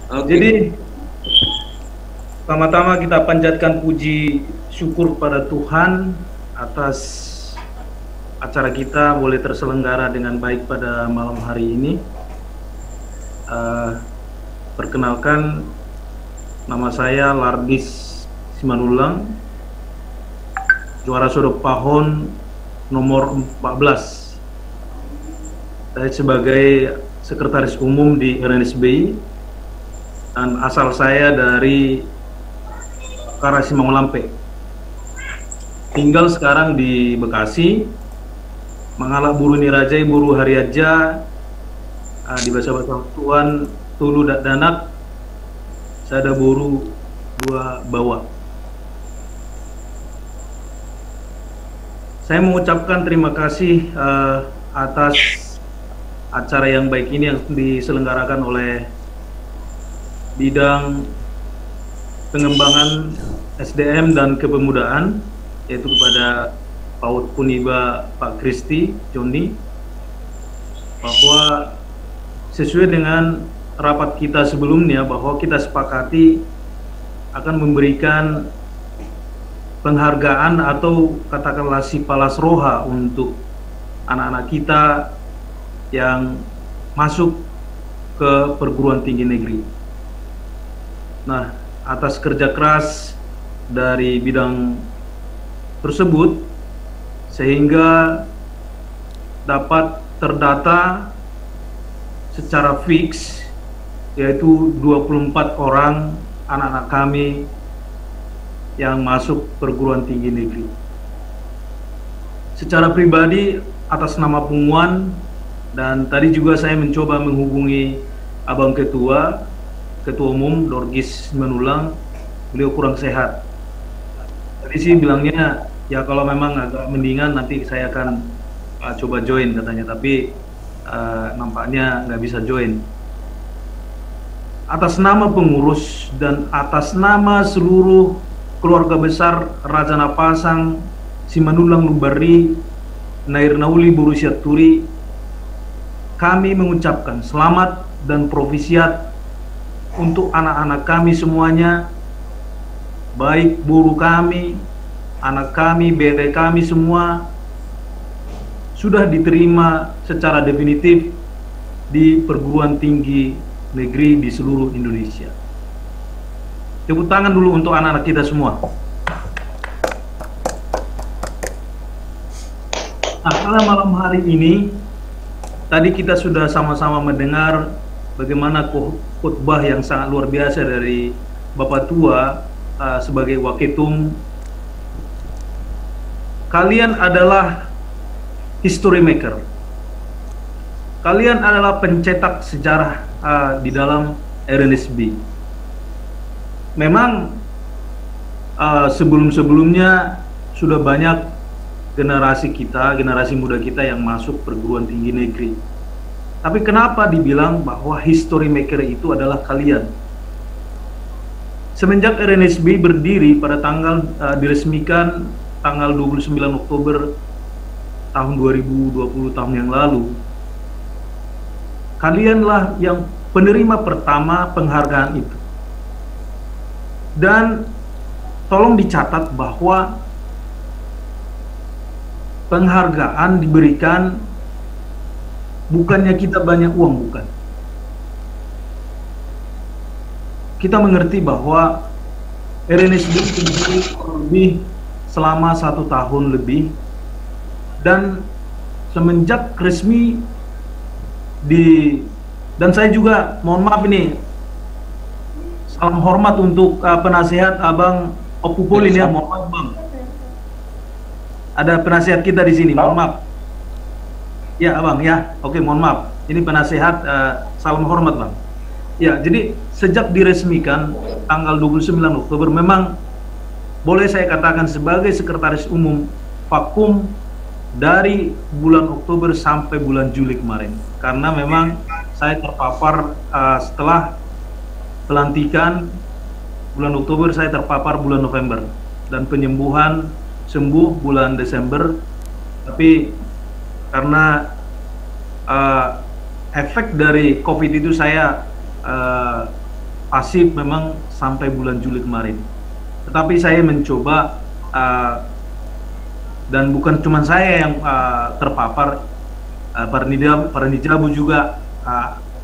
Oke. Jadi pertama-tama kita panjatkan puji syukur pada Tuhan atas acara kita boleh terselenggara dengan baik pada malam hari ini. Perkenalkan, nama saya Lardis Simanulang, juara Sodok Pahon nomor 14. Saya sebagai Sekretaris Umum di RNSBI dan asal saya dari Karasimangulampe. Tinggal sekarang di Bekasi, mengalak buru nirajai buru hariaja, di bahasa Tuan Tulu Danak, saya ada buru dua bawa. Saya mengucapkan terima kasih atas acara yang baik ini yang diselenggarakan oleh bidang pengembangan SDM dan kepemudaan, yaitu kepada Paut Puniba Pak Kristi Joni, bahwa sesuai dengan rapat kita sebelumnya bahwa kita sepakati akan memberikan penghargaan atau katakanlah si palas roha untuk anak-anak kita yang masuk ke perguruan tinggi negeri. Nah, atas kerja keras dari bidang tersebut sehingga dapat terdata secara fix, yaitu 24 orang anak-anak kami yang masuk perguruan tinggi negeri. Secara pribadi atas nama Pungwan, dan tadi juga saya mencoba menghubungi Abang Ketua Umum Dorgis Menulang, beliau kurang sehat. Tadi sih bilangnya ya kalau memang agak mendingan nanti saya akan coba join katanya, tapi nampaknya nggak bisa join. Atas nama pengurus dan atas nama seluruh keluarga besar Raja Napasang, Simanulang Lubari, Nair Nauli Burusiat Turi, kami mengucapkan selamat dan profisiat untuk anak-anak kami semuanya, baik buru kami, anak kami, BT kami semua sudah diterima secara definitif di perguruan tinggi negeri di seluruh Indonesia. Tepuk tangan dulu untuk anak-anak kita semua. Nah, pada malam hari ini, tadi kita sudah sama-sama mendengar bagaimana khutbah yang sangat luar biasa dari Bapak Tua sebagai Waketum. Kalian adalah history maker. Kalian adalah pencetak sejarah di dalam RNSB. Memang sebelum-sebelumnya sudah banyak generasi muda kita yang masuk perguruan tinggi negeri. Tapi kenapa dibilang bahwa history maker itu adalah kalian? Semenjak RNSB berdiri pada tanggal diresmikan tanggal 29 Oktober tahun 2020 tahun yang lalu, kalianlah yang penerima pertama penghargaan itu. Dan tolong dicatat bahwa penghargaan diberikan bukannya kita banyak uang, bukan. Kita mengerti bahwa RNSB berdiri lebih selama 1 tahun lebih, dan semenjak resmi dan saya juga mohon maaf ini, salam hormat untuk penasihat Abang Opupul ini ya, mohon maaf Bang. Ada penasihat kita di sini, mohon maaf. Ya Abang ya, oke mohon maaf. Ini penasihat, salam hormat Bang. Ya, jadi sejak diresmikan tanggal 29 Oktober memang boleh saya katakan sebagai Sekretaris Umum Vakum dari bulan Oktober sampai bulan Juli kemarin, karena memang saya terpapar setelah pelantikan bulan Oktober, saya terpapar bulan November, dan penyembuhan sembuh bulan Desember. Tapi karena efek dari COVID itu saya pasif memang sampai bulan Juli kemarin. Tetapi saya mencoba dan bukan cuma saya yang terpapar, para nijabu juga,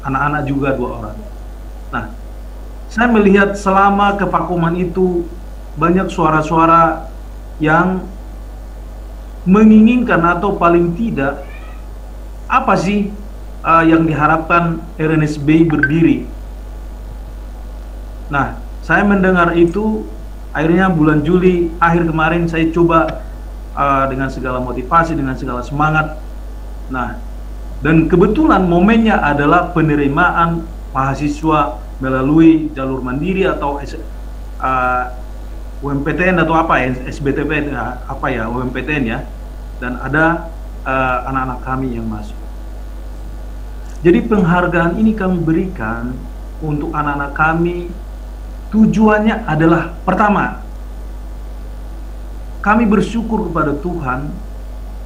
anak-anak juga 2 orang. Nah, saya melihat selama kevakuman itu banyak suara-suara yang menginginkan atau paling tidak apa sih yang diharapkan RNSBI berdiri. Nah, saya mendengar itu, akhirnya bulan Juli akhir kemarin saya coba dengan segala motivasi, dengan segala semangat. Nah, dan kebetulan momennya adalah penerimaan mahasiswa melalui jalur mandiri atau UMPTN atau apa ya, SBTP apa ya, UMPTN ya, dan ada anak-anak kami yang masuk. Jadi penghargaan ini kami berikan untuk anak-anak kami. Tujuannya adalah pertama, kami bersyukur kepada Tuhan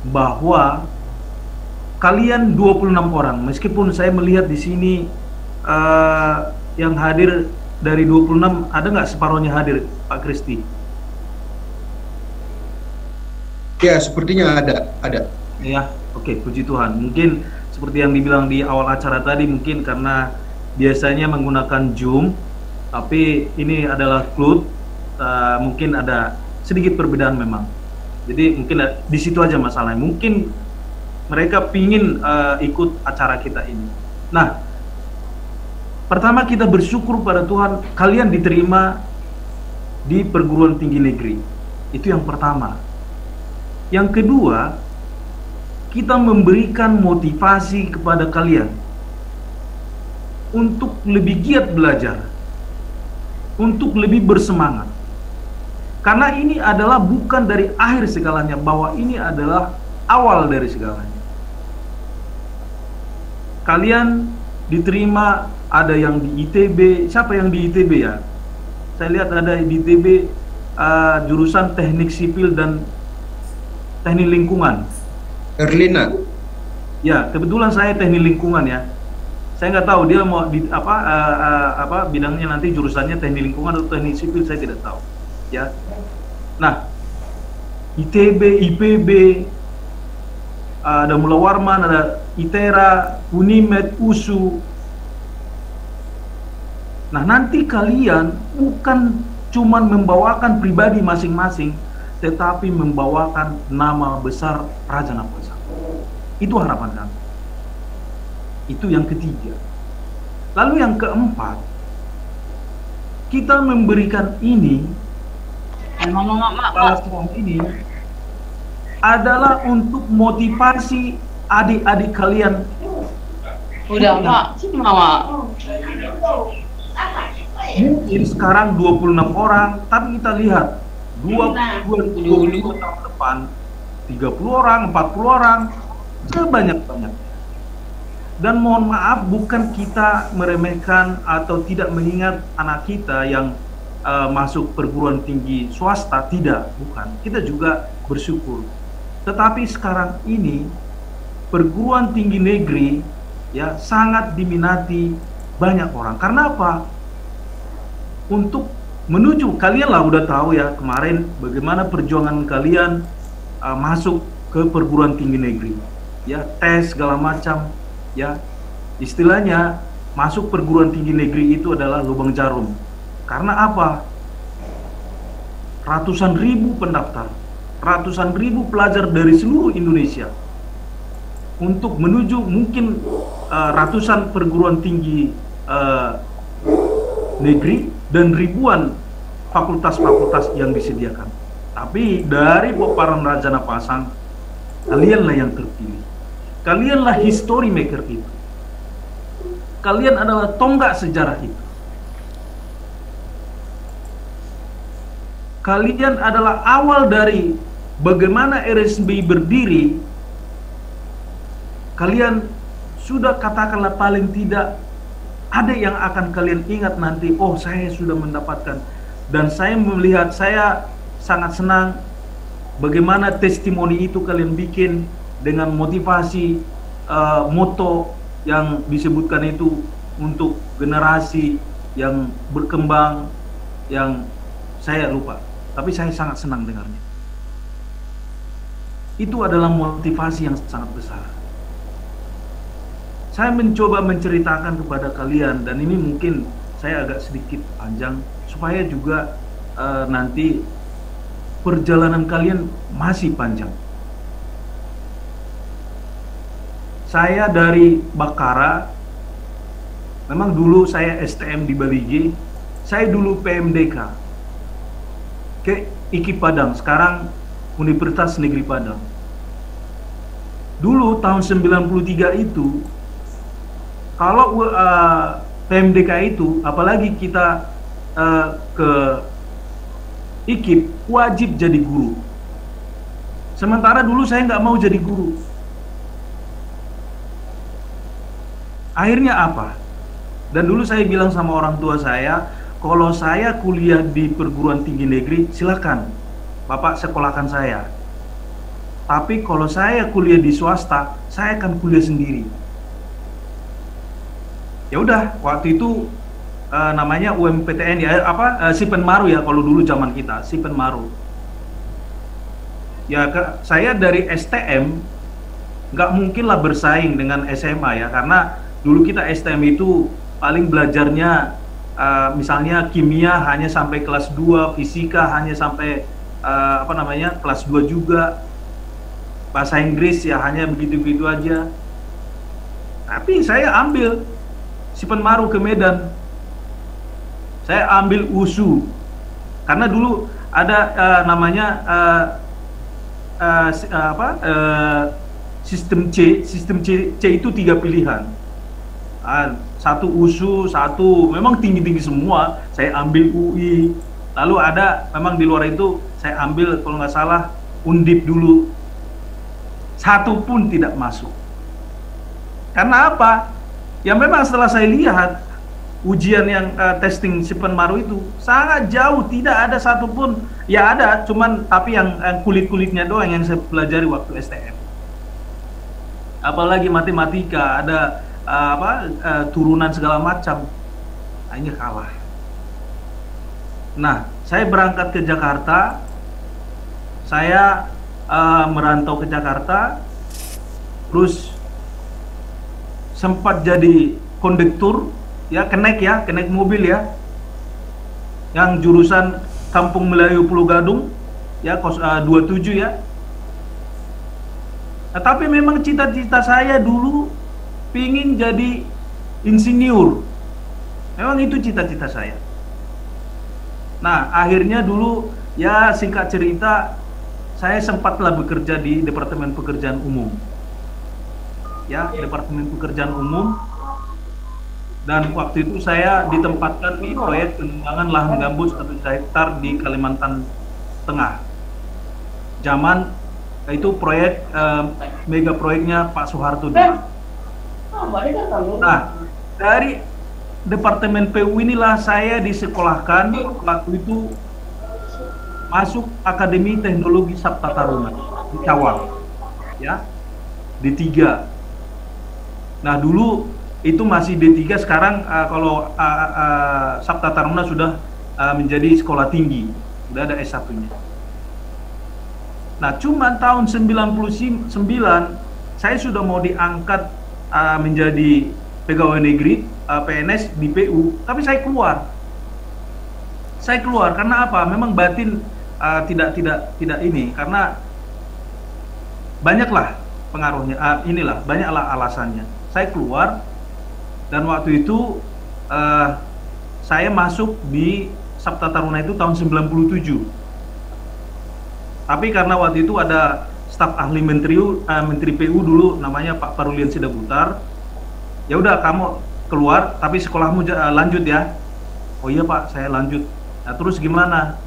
bahwa kalian 26 orang, meskipun saya melihat di sini yang hadir dari 26 ada nggak separuhnya hadir, Pak Kristi? Ya, sepertinya ada. Ya, oke, puji Tuhan. Mungkin seperti yang dibilang di awal acara tadi, mungkin karena biasanya menggunakan Zoom, tapi ini adalah Cloud, mungkin ada sedikit perbedaan memang. Jadi mungkin di situ aja masalahnya. Mungkin mereka pingin ikut acara kita ini. Nah, pertama kita bersyukur pada Tuhan, kalian diterima di perguruan tinggi negeri. Itu yang pertama. Yang kedua, kita memberikan motivasi kepada kalian untuk lebih giat belajar, untuk lebih bersemangat. Karena ini adalah bukan dari akhir segalanya, bahwa ini adalah awal dari segalanya. Kalian diterima, ada yang di ITB. Siapa yang di ITB ya? Saya lihat ada di ITB jurusan teknik sipil dan teknik lingkungan. Erlina. Ya, kebetulan saya teknik lingkungan ya. Saya nggak tahu dia mau di apa bidangnya nanti, jurusannya teknik lingkungan atau teknik sipil, saya tidak tahu. Ya. Nah, ITB, IPB, ada Mula Warman, ada ITERA, Unimed, USU. Nah, nanti kalian bukan cuman membawakan pribadi masing-masing, tetapi membawakan nama besar Raja Napasa. Itu harapan kami. Itu yang ketiga. Lalu yang keempat, kita memberikan ini, ini adalah untuk motivasi adik-adik kalian. Udah, Mak. Mungkin sekarang 26 orang, tapi kita lihat 20 tahun depan 30 orang, 40 orang, sebanyak-banyak. Dan mohon maaf, bukan kita meremehkan atau tidak mengingat anak kita yang masuk perguruan tinggi swasta, tidak, bukan. Kita juga bersyukur. Tetapi sekarang ini perguruan tinggi negeri ya sangat diminati banyak orang. Karena apa? Untuk menuju, kalian lah udah tahu ya kemarin bagaimana perjuangan kalian masuk ke perguruan tinggi negeri, ya, tes segala macam, ya, istilahnya masuk perguruan tinggi negeri itu adalah lubang jarum. Karena apa? Ratusan ribu pendaftar, ratusan ribu pelajar dari seluruh Indonesia untuk menuju mungkin ratusan perguruan tinggi negeri dan ribuan fakultas-fakultas yang disediakan. Tapi dari paparan Raja Napasang, kalianlah yang terpilih. Kalianlah history maker itu. Kalian adalah tonggak sejarah itu. Kalian adalah awal dari bagaimana RSBI berdiri. Kalian sudah katakanlah paling tidak ada yang akan kalian ingat nanti, oh saya sudah mendapatkan. Dan saya melihat, saya sangat senang bagaimana testimoni itu kalian bikin dengan motivasi, moto yang disebutkan itu untuk generasi yang berkembang, yang saya lupa. Tapi saya sangat senang dengarnya. Itu adalah motivasi yang sangat besar. Saya mencoba menceritakan kepada kalian, dan ini mungkin saya agak sedikit panjang, supaya juga nanti perjalanan kalian masih panjang. Saya dari Bakara, memang dulu saya STM di Bali J, saya dulu PMDK ke IKI Padang, sekarang Universitas Negeri Padang. Dulu tahun 93 itu, kalau PMDK itu, apalagi kita ke IKIP, wajib jadi guru. Sementara dulu saya nggak mau jadi guru. Akhirnya apa? Dan dulu saya bilang sama orang tua saya, kalau saya kuliah di perguruan tinggi negeri, silakan, Bapak sekolahkan saya. Tapi kalau saya kuliah di swasta, saya akan kuliah sendiri. Ya udah, waktu itu namanya UMPTN ya, Sipen Maru ya, kalau dulu zaman kita Sipen Maru. Ya saya dari STM nggak mungkin lah bersaing dengan SMA ya, karena dulu kita STM itu paling belajarnya misalnya kimia hanya sampai kelas 2, fisika hanya sampai kelas 2 juga, bahasa Inggris ya hanya begitu-begitu aja. Tapi saya ambil Sipen Maru ke Medan, saya ambil USU karena dulu ada sistem C itu 3 pilihan. Satu USU, satu memang tinggi-tinggi semua, saya ambil UI. Lalu ada memang di luar itu saya ambil kalau nggak salah Undip dulu, satu pun tidak masuk. Karena apa? Ya memang setelah saya lihat ujian yang testing Sipen Maru itu sangat jauh, tidak ada satupun, ya ada, cuman tapi yang kulit-kulitnya doang yang saya pelajari waktu STM. Apalagi matematika, ada turunan segala macam, hanya kalah. Nah, saya berangkat ke Jakarta, saya merantau ke Jakarta, terus sempat jadi kondektur ya, kenek mobil ya, yang jurusan Kampung Melayu Pulau Gadung ya, 27 ya. Nah, tapi memang cita-cita saya dulu pingin jadi insinyur, memang itu cita-cita saya. Nah akhirnya dulu ya, singkat cerita, saya sempatlah bekerja di Departemen Pekerjaan Umum ya, Departemen Pekerjaan Umum. Dan waktu itu saya ditempatkan di proyek pengembangan lahan gambut 1 hektar di Kalimantan Tengah. Zaman itu proyek mega proyeknya Pak Soeharto dulu. Nah, dari Departemen PU inilah saya disekolahkan waktu itu masuk Akademi Teknologi Sabta Taruna di Cawang ya, D3. Nah dulu itu masih D3, sekarang kalau Sabta Taruna sudah menjadi sekolah tinggi, sudah ada S1-nya. Nah cuman tahun 99 saya sudah mau diangkat menjadi pegawai negeri PNS di PU, tapi saya keluar. Saya keluar karena apa? Memang batin tidak ini, karena banyaklah pengaruhnya, banyaklah alasannya. Saya keluar, dan waktu itu saya masuk di Sabta Taruna itu tahun 97. Tapi karena waktu itu ada staf ahli Menteri PU dulu namanya Pak Parulian Sidabutar. Ya udah, kamu keluar tapi sekolahmu lanjut ya. Oh iya Pak, saya lanjut. Nah, terus gimana?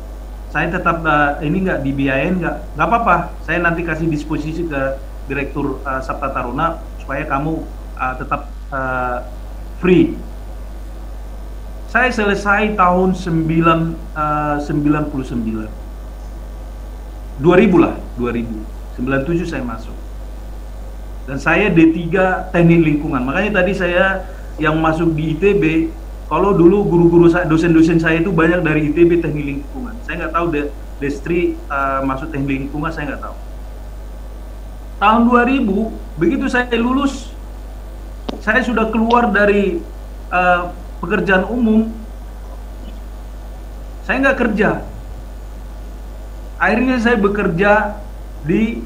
Saya tetap ini nggak dibiayain nggak? Nggak apa-apa, saya nanti kasih disposisi ke Direktur Sabta Taruna supaya kamu tetap free. Saya selesai tahun 2000 lah, 2097 saya masuk. Dan saya D3 Teknik Lingkungan. Makanya tadi saya yang masuk di ITB, kalau dulu guru-guru saya, dosen-dosen saya itu banyak dari ITB Teknik Lingkungan. Saya nggak tahu Destri masuk Teknik Lingkungan, saya nggak tahu. Tahun 2000, begitu saya lulus, saya sudah keluar dari pekerjaan umum. Saya nggak kerja. Akhirnya saya bekerja di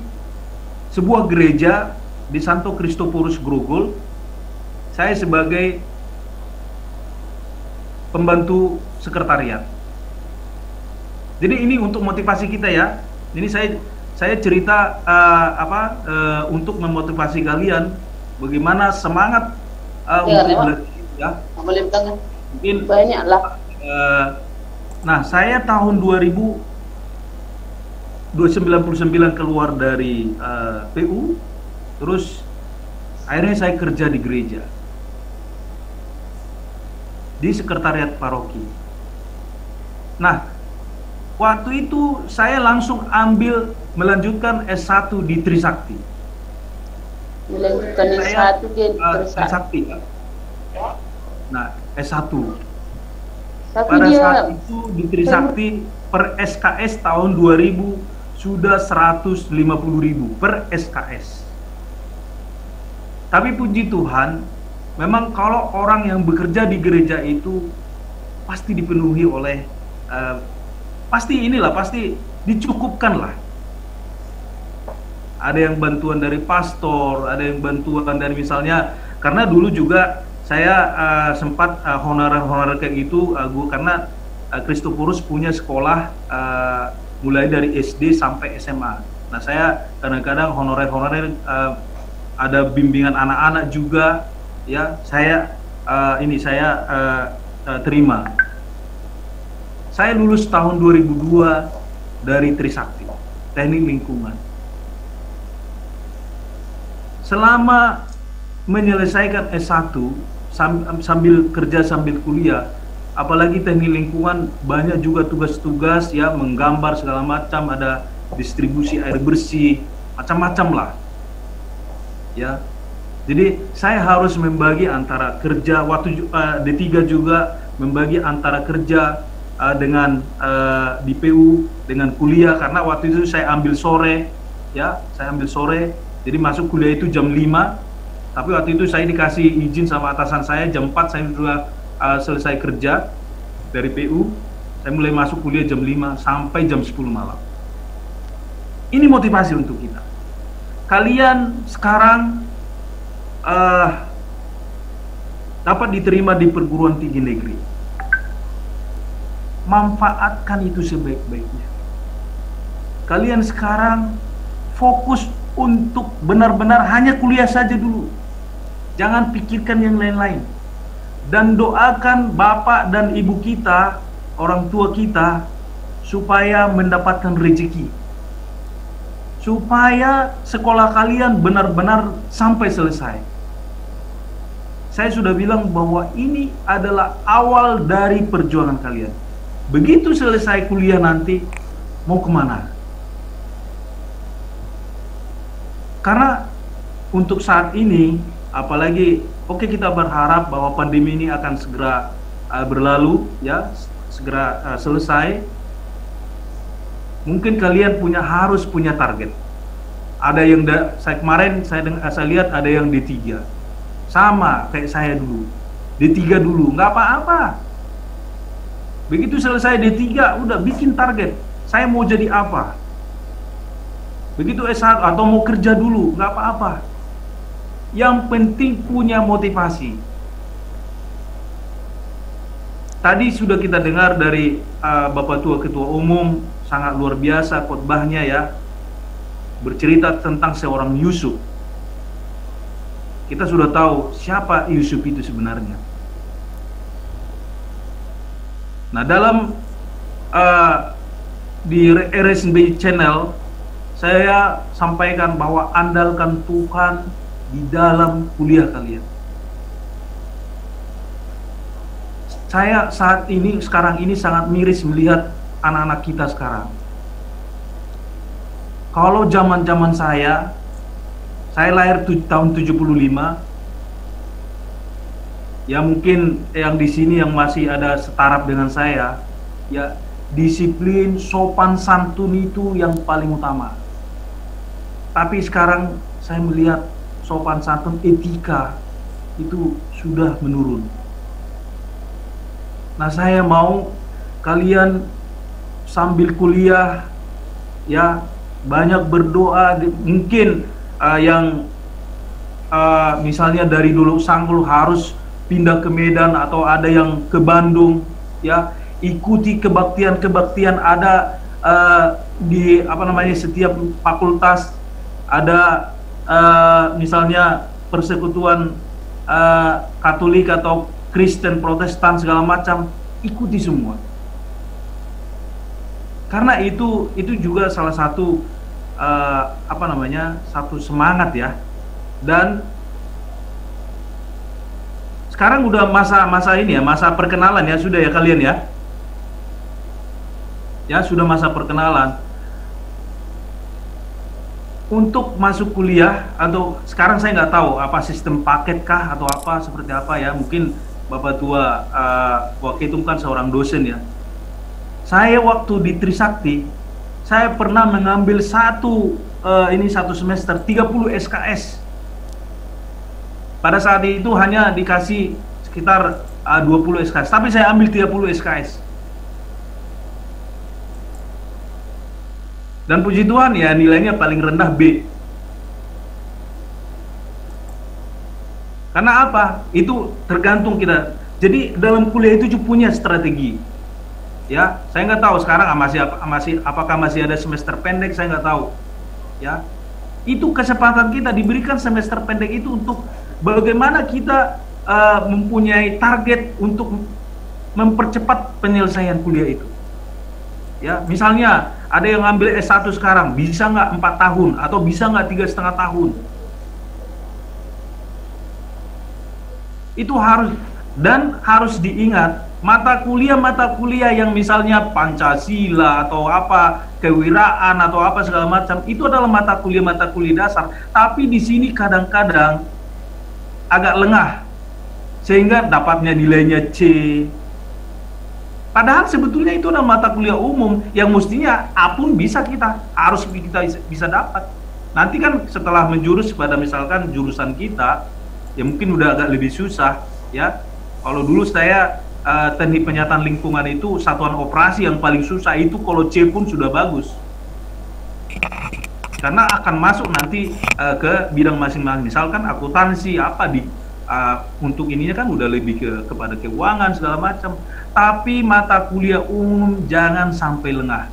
sebuah gereja di Santo Kristoporus Grogol. Saya sebagai pembantu sekretariat. Jadi ini untuk motivasi kita ya. Ini saya cerita untuk memotivasi kalian bagaimana semangat untuk belajar ya. Mungkin banyak lah. Nah, saya tahun 1999 keluar dari PU, terus akhirnya saya kerja di gereja, di sekretariat paroki. Nah, waktu itu saya langsung melanjutkan S1 di Trisakti. Melanjutkan S1 di Trisakti. Nah, S1. Tapi Pada dia saat itu di Trisakti per SKS tahun 2000 sudah 150.000 per SKS. Tapi puji Tuhan, memang kalau orang yang bekerja di gereja itu pasti dipenuhi oleh pasti dicukupkan lah. Ada yang bantuan dari pastor, ada yang bantuan dari misalnya, karena dulu juga saya sempat honorer kayak gitu, karena Kristoporus punya sekolah mulai dari SD sampai SMA. Nah, saya kadang-kadang honorer ada bimbingan anak-anak juga ya. Saya terima. Saya lulus tahun 2002 dari Trisakti Teknik Lingkungan. Selama menyelesaikan S1 sambil kerja sambil kuliah, apalagi Teknik Lingkungan banyak juga tugas-tugas ya, menggambar segala macam, ada distribusi air bersih, macam-macam lah ya. Jadi saya harus membagi antara kerja, waktu D3 juga membagi antara kerja dengan di PU dengan kuliah, karena waktu itu saya ambil sore ya, jadi masuk kuliah itu jam 5, tapi waktu itu saya dikasih izin sama atasan saya jam 4 saya sudah selesai kerja dari PU. Saya mulai masuk kuliah jam 5 sampai jam 10 malam. Ini motivasi untuk kita. Kalian sekarang dapat diterima di perguruan tinggi negeri. Manfaatkan itu sebaik-baiknya. Kalian sekarang fokus untuk benar-benar hanya kuliah saja dulu. Jangan pikirkan yang lain-lain. Dan doakan bapak dan ibu kita, orang tua kita, supaya mendapatkan rezeki, supaya sekolah kalian benar-benar sampai selesai. Saya sudah bilang bahwa ini adalah awal dari perjuangan kalian. Begitu selesai kuliah nanti, mau kemana? Karena untuk saat ini, apalagi kita berharap bahwa pandemi ini akan segera berlalu ya, segera selesai. Mungkin kalian harus punya target. Ada yang saya lihat ada yang D3. Sama kayak saya dulu. D3 dulu, nggak apa-apa. Begitu selesai D3, udah bikin target. Saya mau jadi apa? Begitu S1 atau mau kerja dulu, nggak apa-apa. Yang penting punya motivasi. Tadi sudah kita dengar dari Bapak Tua Ketua Umum, sangat luar biasa khotbahnya ya. Bercerita tentang seorang Yusuf. Kita sudah tahu siapa Yusuf itu sebenarnya. Nah, dalam di RSB Channel saya sampaikan bahwa andalkan Tuhan di dalam kuliah kalian. Saya sekarang ini sangat miris melihat anak-anak kita sekarang. Kalau zaman-zaman saya lahir tahun 75, ya mungkin yang di sini yang masih ada setaraf dengan saya, ya disiplin sopan santun itu yang paling utama. Tapi sekarang saya melihat sopan santun etika itu sudah menurun. Nah, saya mau kalian sambil kuliah ya banyak berdoa. Mungkin yang misalnya dari dulu Sanggul harus pindah ke Medan atau ada yang ke Bandung, ya ikuti kebaktian ada di apa namanya setiap fakultas ada misalnya persekutuan Katolik atau Kristen, Protestan segala macam, ikuti semua. Karena itu juga salah satu apa namanya satu semangat ya. Dan sekarang udah masa ini ya, masa perkenalan ya, sudah ya kalian ya. Ya, sudah masa perkenalan. Untuk masuk kuliah atau sekarang saya nggak tahu apa sistem paket kah atau apa seperti apa ya, mungkin Bapak Tua waktu itu kan seorang dosen ya. Saya waktu di Trisakti, saya pernah mengambil satu semester 30 SKS. Pada saat itu hanya dikasih sekitar 20 SKS, tapi saya ambil 30 SKS. Dan puji Tuhan ya nilainya paling rendah B. Karena apa? Itu tergantung kita. Jadi dalam kuliah itu punya strategi. Ya, saya nggak tahu sekarang apakah masih ada semester pendek, saya nggak tahu. Ya, itu kesempatan kita diberikan semester pendek itu untuk bagaimana kita mempunyai target untuk mempercepat penyelesaian kuliah itu. Ya, misalnya ada yang ngambil S1 sekarang, bisa nggak 4 tahun atau bisa nggak 3,5 tahun? Itu harus diingat mata kuliah yang misalnya Pancasila atau apa kewiraan atau apa segala macam itu adalah mata kuliah dasar, tapi di sini kadang-kadang agak lengah sehingga dapatnya nilainya C. Padahal sebetulnya itu adalah mata kuliah umum yang mestinya A pun harus kita bisa dapat. Nanti kan setelah menjurus pada misalkan jurusan kita ya mungkin udah agak lebih susah ya. Kalau dulu saya teknik penyataan lingkungan itu satuan operasi yang paling susah itu kalau C pun sudah bagus. Karena akan masuk nanti ke bidang masing-masing. Misalkan akuntansi untuk ininya kan udah lebih kepada keuangan segala macam. Tapi mata kuliah umum jangan sampai lengah.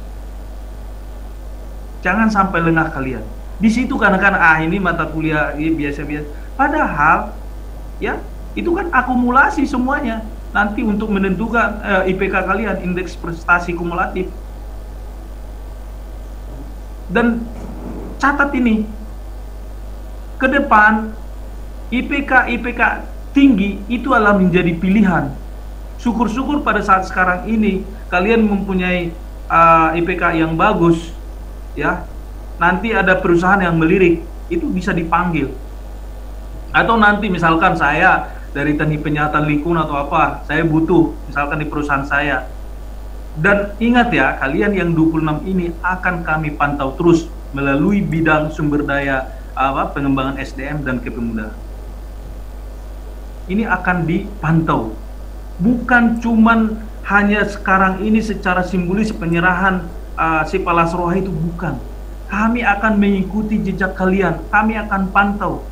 Jangan sampai lengah kalian. Di situ kadang-kadang ini mata kuliah ini biasa-biasa. Padahal ya itu kan akumulasi semuanya. Nanti untuk menentukan IPK kalian, indeks prestasi kumulatif. Dan catat ini, ke depan IPK tinggi itu adalah menjadi pilihan. Syukur-syukur pada saat sekarang ini kalian mempunyai IPK yang bagus, ya. Nanti ada perusahaan yang melirik, itu bisa dipanggil. Atau nanti misalkan saya dari teknik penyataan lingkungan atau apa, saya butuh misalkan di perusahaan saya. Dan ingat ya, kalian yang 26 ini akan kami pantau terus melalui bidang sumber daya pengembangan SDM dan kepemudaan. Ini akan dipantau. Bukan cuman hanya sekarang ini secara simbolis penyerahan si Palas Roha itu, bukan. Kami akan mengikuti jejak kalian, kami akan pantau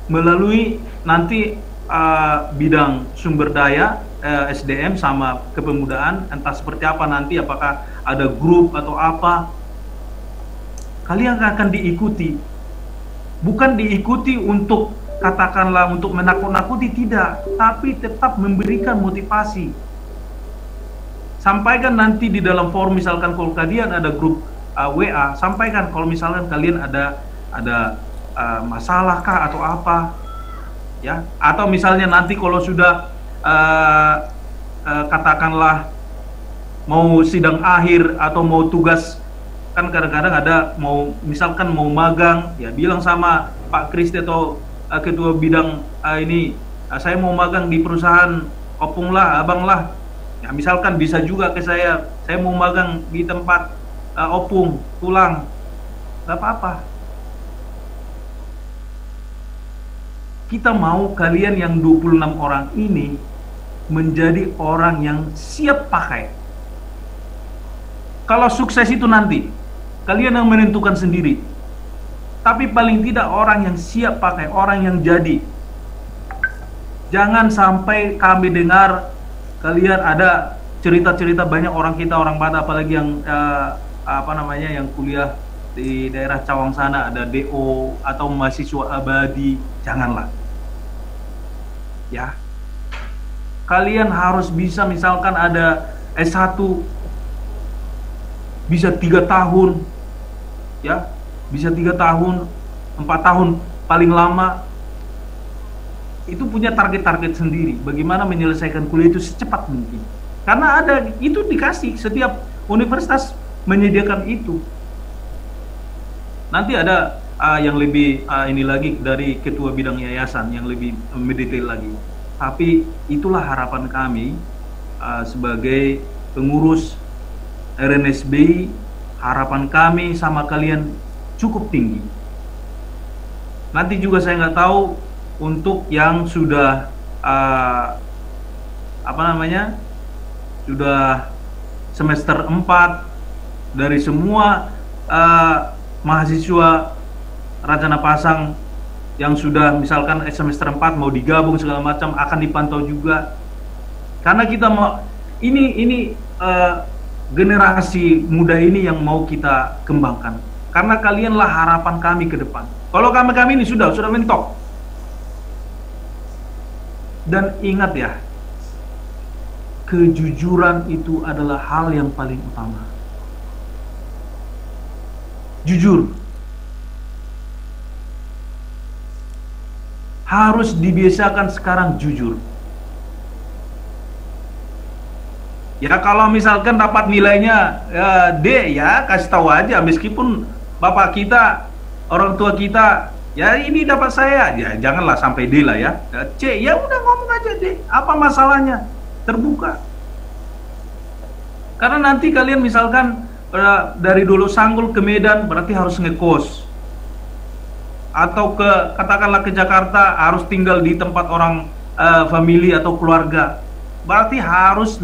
melalui nanti bidang sumber daya SDM sama kepemudaan, entah seperti apa nanti, apakah ada grup atau apa, kalian akan diikuti. Bukan diikuti untuk katakanlah untuk menakut-nakuti, tidak, tapi tetap memberikan motivasi. Sampaikan nanti di dalam forum, misalkan kalau kalian ada grup WA, sampaikan kalau misalkan kalian ada masalah kah atau apa ya, atau misalnya nanti kalau sudah katakanlah mau sidang akhir atau mau tugas, kan kadang-kadang ada misalkan mau magang ya, bilang sama Pak Kristi atau ketua bidang ini, saya mau magang di perusahaan opung lah, abang lah. Ya misalkan bisa juga ke saya mau magang di tempat opung, tulang, nggak apa-apa. Kita mau kalian yang 26 orang ini menjadi orang yang siap pakai. Kalau sukses itu nanti, kalian yang menentukan sendiri. Tapi paling tidak orang yang siap pakai, orang yang jadi. Jangan sampai kami dengar kalian ada cerita-cerita banyak orang kita, orang Batak, apalagi yang yang kuliah di daerah Cawang sana, ada DO atau mahasiswa abadi. Janganlah. Ya. Kalian harus bisa, misalkan ada S1 bisa 3 tahun, ya, bisa 3 tahun, 4 tahun paling lama, itu punya target-target sendiri, bagaimana menyelesaikan kuliah itu secepat mungkin, karena ada itu dikasih, setiap universitas menyediakan itu. Nanti ada yang lebih ini lagi dari ketua bidang yayasan yang lebih mendetail lagi. Tapi itulah harapan kami sebagai pengurus RNSB, harapan kami sama kalian cukup tinggi. Nanti juga saya nggak tahu untuk yang sudah sudah semester 4 dari semua mahasiswa Rajana Pasang yang sudah misalkan semester 4 mau digabung segala macam akan dipantau juga, karena kita mau ini generasi muda ini yang mau kita kembangkan, karena kalianlah harapan kami ke depan. Kalau kami ini sudah mentok. Dan ingat ya, kejujuran itu adalah hal yang paling utama. Jujur harus dibiasakan sekarang, jujur. Ya kalau misalkan dapat nilainya D, ya kasih tahu aja, meskipun bapak kita, orang tua kita, ya ini dapat saya, ya janganlah sampai D lah ya. C, ya udah ngomong aja D, apa masalahnya? Terbuka. Karena nanti kalian misalkan dari dulu Sanggul ke Medan berarti harus ngekos, atau katakanlah ke Jakarta harus tinggal di tempat orang famili atau keluarga, berarti harus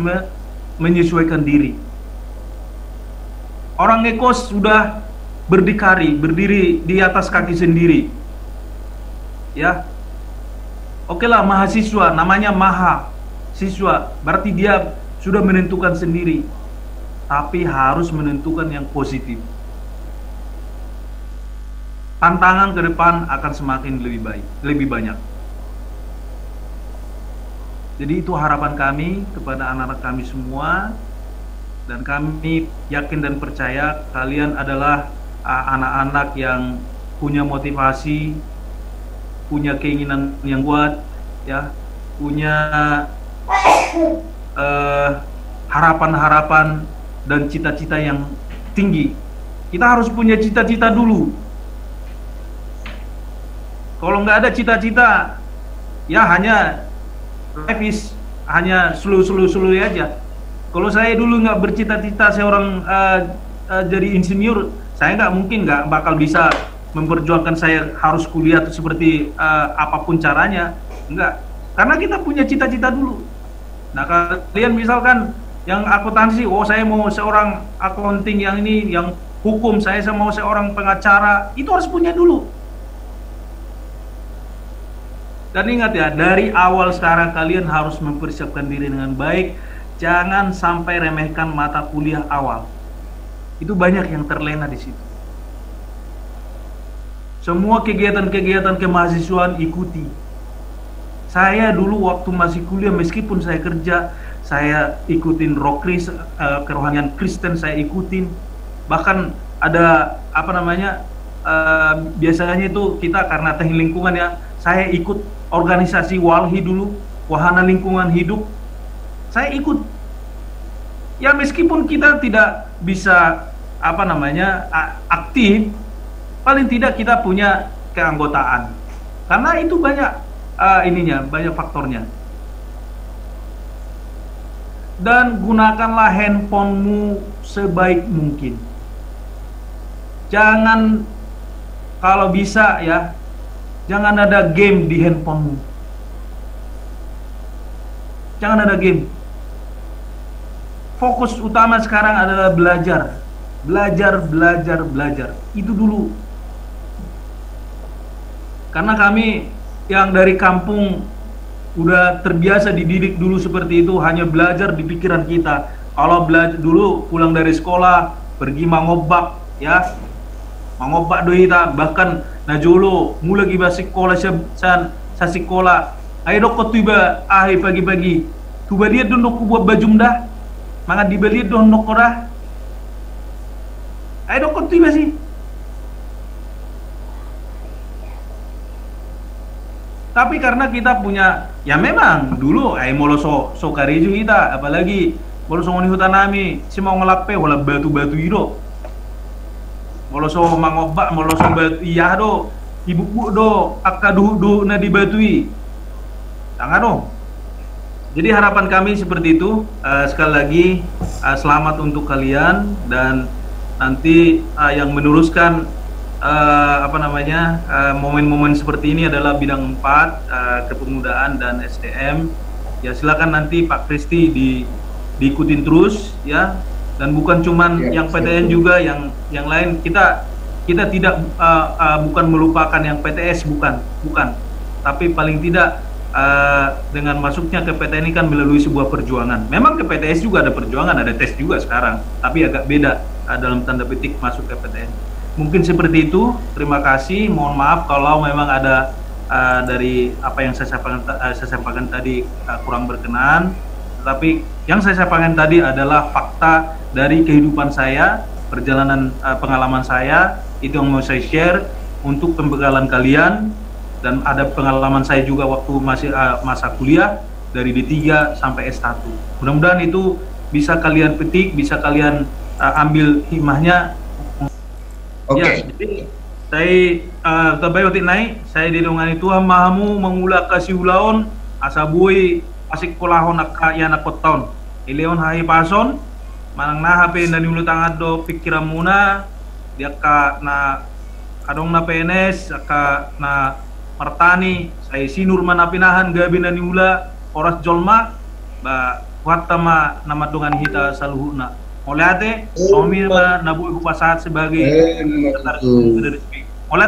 menyesuaikan diri. Orang ngekos sudah berdiri di atas kaki sendiri, ya. Oke lah, mahasiswa namanya mahasiswa, berarti dia sudah menentukan sendiri, tapi harus menentukan yang positif. Tantangan ke depan akan semakin lebih banyak. Jadi itu harapan kami kepada anak-anak kami semua, dan kami yakin dan percaya kalian adalah anak-anak yang punya motivasi, punya keinginan yang kuat, ya, punya harapan-harapan dan cita-cita yang tinggi. Kita harus punya cita-cita dulu. Kalau nggak ada cita-cita, ya hanya levis, hanya selu aja. Kalau saya dulu nggak bercita-cita seorang jadi insinyur, saya nggak bakal bisa memperjuangkan saya harus kuliah atau seperti apapun caranya. Enggak, karena kita punya cita-cita dulu. Nah kalian misalkan yang akuntansi, oh saya mau seorang accounting, yang ini yang hukum, saya mau seorang pengacara, itu harus punya dulu. Dan ingat ya, dari awal sekarang kalian harus mempersiapkan diri dengan baik. Jangan sampai remehkan mata kuliah awal. Itu banyak yang terlena di situ. Semua kegiatan-kegiatan kemahasiswaan ikuti. Saya dulu waktu masih kuliah, meskipun saya kerja, saya ikutin rokris, kerohanian Kristen saya ikutin. Bahkan ada biasanya itu kita karena teknik lingkungan ya, saya ikut organisasi walhi dulu, wahana lingkungan hidup, saya ikut. Ya meskipun kita tidak bisa aktif, paling tidak kita punya keanggotaan. Karena itu banyak banyak faktornya. Dan gunakanlah handphonemu sebaik mungkin. Jangan, kalau bisa ya, jangan ada game di handphonemu. Jangan ada game. Fokus utama sekarang adalah belajar. Belajar. Itu dulu. Karena kami yang dari kampung udah terbiasa dididik dulu seperti itu, hanya belajar di pikiran kita. Kalau belajar dulu pulang dari sekolah, pergi mangobak ya. Mangobak doita, bahkan najolo mula giba sekolah sa sekolah. Ayo dok tiba pagi-pagi. Tuba dia dondok ku buat bajum dah. Mangat dibeli dondok dah. Ayo dok tiba sih. Tapi karena kita punya, ya memang dulu moloso so kareju kita, apalagi moloso ngoni hutan nami, si mau ngelape wala batu-batu itu. Moloso mangobak, moloso batu iya do, ibu do, akaduh na dibatui. Tangan do. Jadi harapan kami seperti itu. Sekali lagi selamat untuk kalian, dan nanti yang meneruskan momen-momen seperti ini adalah bidang 4, kepemudaan dan SDM. Ya silakan nanti Pak Kristi diikutin terus ya, dan bukan cuman yang PTN juga, yang lain kita tidak bukan melupakan yang PTS, bukan, tapi paling tidak dengan masuknya ke PTN ini kan melalui sebuah perjuangan. Memang ke PTS juga ada perjuangan, ada tes juga sekarang, tapi agak beda dalam tanda petik masuk ke PTN. Mungkin seperti itu. Terima kasih. Mohon maaf kalau memang ada dari apa yang saya sampaikan tadi kurang berkenan. Tetapi yang saya sampaikan tadi adalah fakta dari kehidupan saya, perjalanan pengalaman saya. Itu yang mau saya share untuk pembekalan kalian. Dan ada pengalaman saya juga waktu masih masa kuliah dari D3 sampai S1. Mudah-mudahan itu bisa kalian petik, bisa kalian ambil hikmahnya. Ya, jadi saya tabayotin naik, saya didongani Tuhan mahamu mengulak kasih ulaon asabui asik kolahon akka ya nakot taon ileon hai pason manang na hape na niulo tangad do pikiran muna dia ka na kadong na PNS aka na martani saya sinur manapinahan gabi na niula oras jolma ba watama nama dongan hita saluhuna oleh ate somir nabu ibu pasahat sebagai oleh